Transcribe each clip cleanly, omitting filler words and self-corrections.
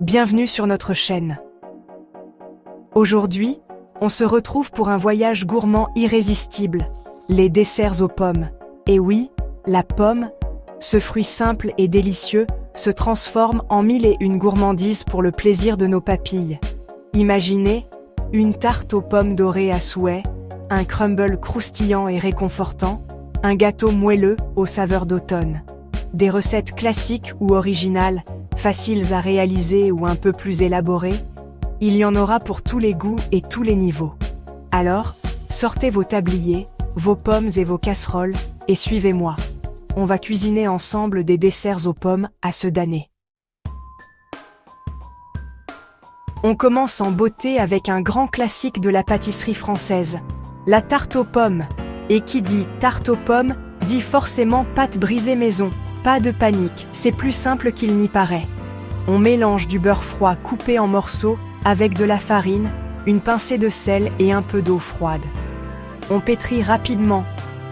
Bienvenue sur notre chaîne. Aujourd'hui, on se retrouve pour un voyage gourmand irrésistible, les desserts aux pommes. Et oui, la pomme, ce fruit simple et délicieux, se transforme en mille et une gourmandises pour le plaisir de nos papilles. Imaginez, une tarte aux pommes dorées à souhait, un crumble croustillant et réconfortant, un gâteau moelleux aux saveurs d'automne. Des recettes classiques ou originales, faciles à réaliser ou un peu plus élaborées, il y en aura pour tous les goûts et tous les niveaux. Alors, sortez vos tabliers, vos pommes et vos casseroles, et suivez-moi. On va cuisiner ensemble des desserts aux pommes à se damner. On commence en beauté avec un grand classique de la pâtisserie française, la tarte aux pommes. Et qui dit tarte aux pommes, dit forcément pâte brisée maison. Pas de panique, c'est plus simple qu'il n'y paraît. On mélange du beurre froid coupé en morceaux avec de la farine, une pincée de sel et un peu d'eau froide. On pétrit rapidement,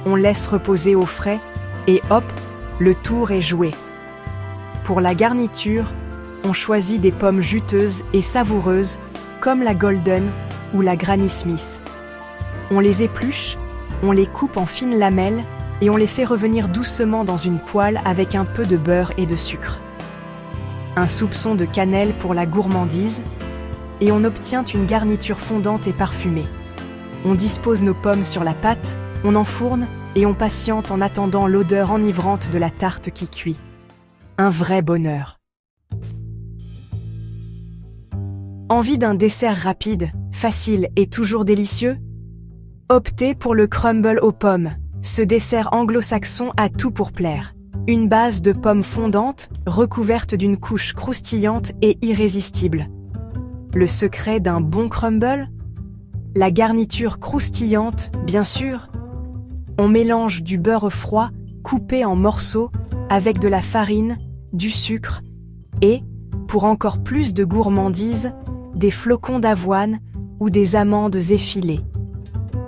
on laisse reposer au frais et hop, le tour est joué. Pour la garniture, on choisit des pommes juteuses et savoureuses comme la Golden ou la Granny Smith. On les épluche, on les coupe en fines lamelles et on les fait revenir doucement dans une poêle avec un peu de beurre et de sucre. Un soupçon de cannelle pour la gourmandise, et on obtient une garniture fondante et parfumée. On dispose nos pommes sur la pâte, on enfourne et on patiente en attendant l'odeur enivrante de la tarte qui cuit. Un vrai bonheur. Envie d'un dessert rapide, facile et toujours délicieux? Optez pour le crumble aux pommes. Ce dessert anglo-saxon a tout pour plaire. Une base de pommes fondantes, recouverte d'une couche croustillante et irrésistible. Le secret d'un bon crumble? La garniture croustillante, bien sûr. On mélange du beurre froid, coupé en morceaux, avec de la farine, du sucre et, pour encore plus de gourmandise, des flocons d'avoine ou des amandes effilées.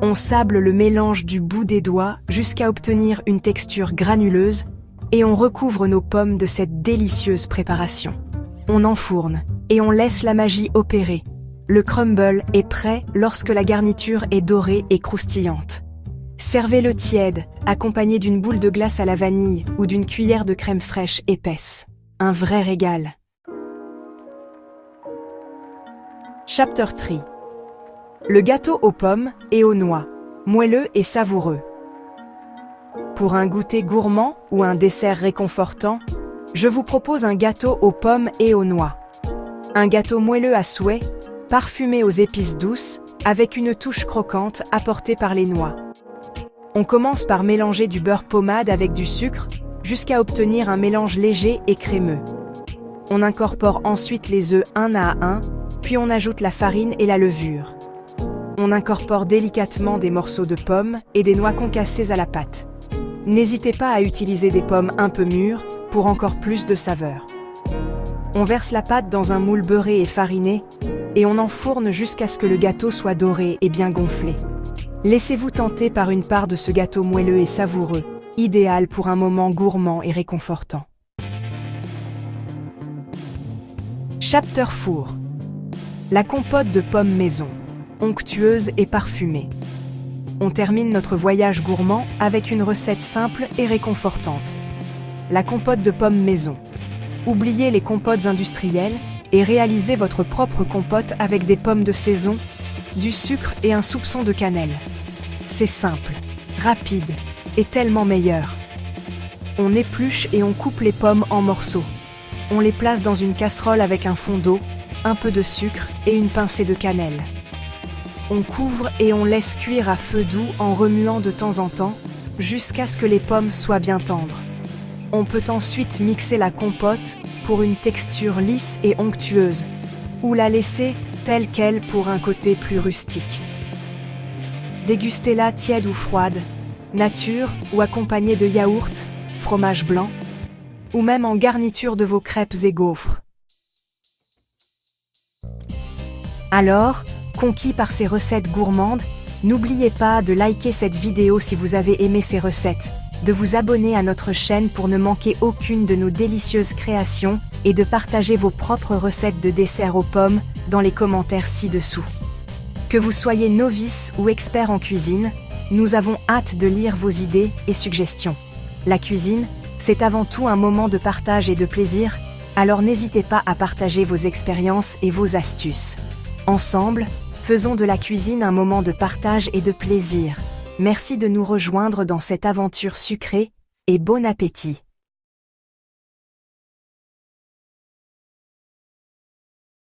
On sable le mélange du bout des doigts jusqu'à obtenir une texture granuleuse et on recouvre nos pommes de cette délicieuse préparation. On enfourne et on laisse la magie opérer. Le crumble est prêt lorsque la garniture est dorée et croustillante. Servez-le tiède, accompagné d'une boule de glace à la vanille ou d'une cuillère de crème fraîche épaisse. Un vrai régal. Chapter 3. Le gâteau aux pommes et aux noix, moelleux et savoureux. Pour un goûter gourmand ou un dessert réconfortant, je vous propose un gâteau aux pommes et aux noix. Un gâteau moelleux à souhait, parfumé aux épices douces, avec une touche croquante apportée par les noix. On commence par mélanger du beurre pommade avec du sucre, jusqu'à obtenir un mélange léger et crémeux. On incorpore ensuite les œufs un à un, puis on ajoute la farine et la levure. On incorpore délicatement des morceaux de pommes et des noix concassées à la pâte. N'hésitez pas à utiliser des pommes un peu mûres pour encore plus de saveur. On verse la pâte dans un moule beurré et fariné et on enfourne jusqu'à ce que le gâteau soit doré et bien gonflé. Laissez-vous tenter par une part de ce gâteau moelleux et savoureux, idéal pour un moment gourmand et réconfortant. Chapter 4. La compote de pommes maison. Onctueuse et parfumée. On termine notre voyage gourmand avec une recette simple et réconfortante. La compote de pommes maison. Oubliez les compotes industrielles et réalisez votre propre compote avec des pommes de saison, du sucre et un soupçon de cannelle. C'est simple, rapide et tellement meilleur. On épluche et on coupe les pommes en morceaux. On les place dans une casserole avec un fond d'eau, un peu de sucre et une pincée de cannelle. On couvre et on laisse cuire à feu doux en remuant de temps en temps, jusqu'à ce que les pommes soient bien tendres. On peut ensuite mixer la compote pour une texture lisse et onctueuse, ou la laisser telle qu'elle pour un côté plus rustique. Dégustez-la tiède ou froide, nature ou accompagnée de yaourt, fromage blanc, ou même en garniture de vos crêpes et gaufres. Alors, conquis par ces recettes gourmandes, n'oubliez pas de liker cette vidéo si vous avez aimé ces recettes de vous abonner à notre chaîne pour ne manquer aucune de nos délicieuses créations et de partager vos propres recettes de desserts aux pommes dans les commentaires ci-dessous. Que vous soyez novice ou expert en cuisine, nous avons hâte de lire vos idées et suggestions. La cuisine, c'est avant tout un moment de partage et de plaisir, alors n'hésitez pas à partager vos expériences et vos astuces. Ensemble, faisons de la cuisine un moment de partage et de plaisir. Merci de nous rejoindre dans cette aventure sucrée et bon appétit!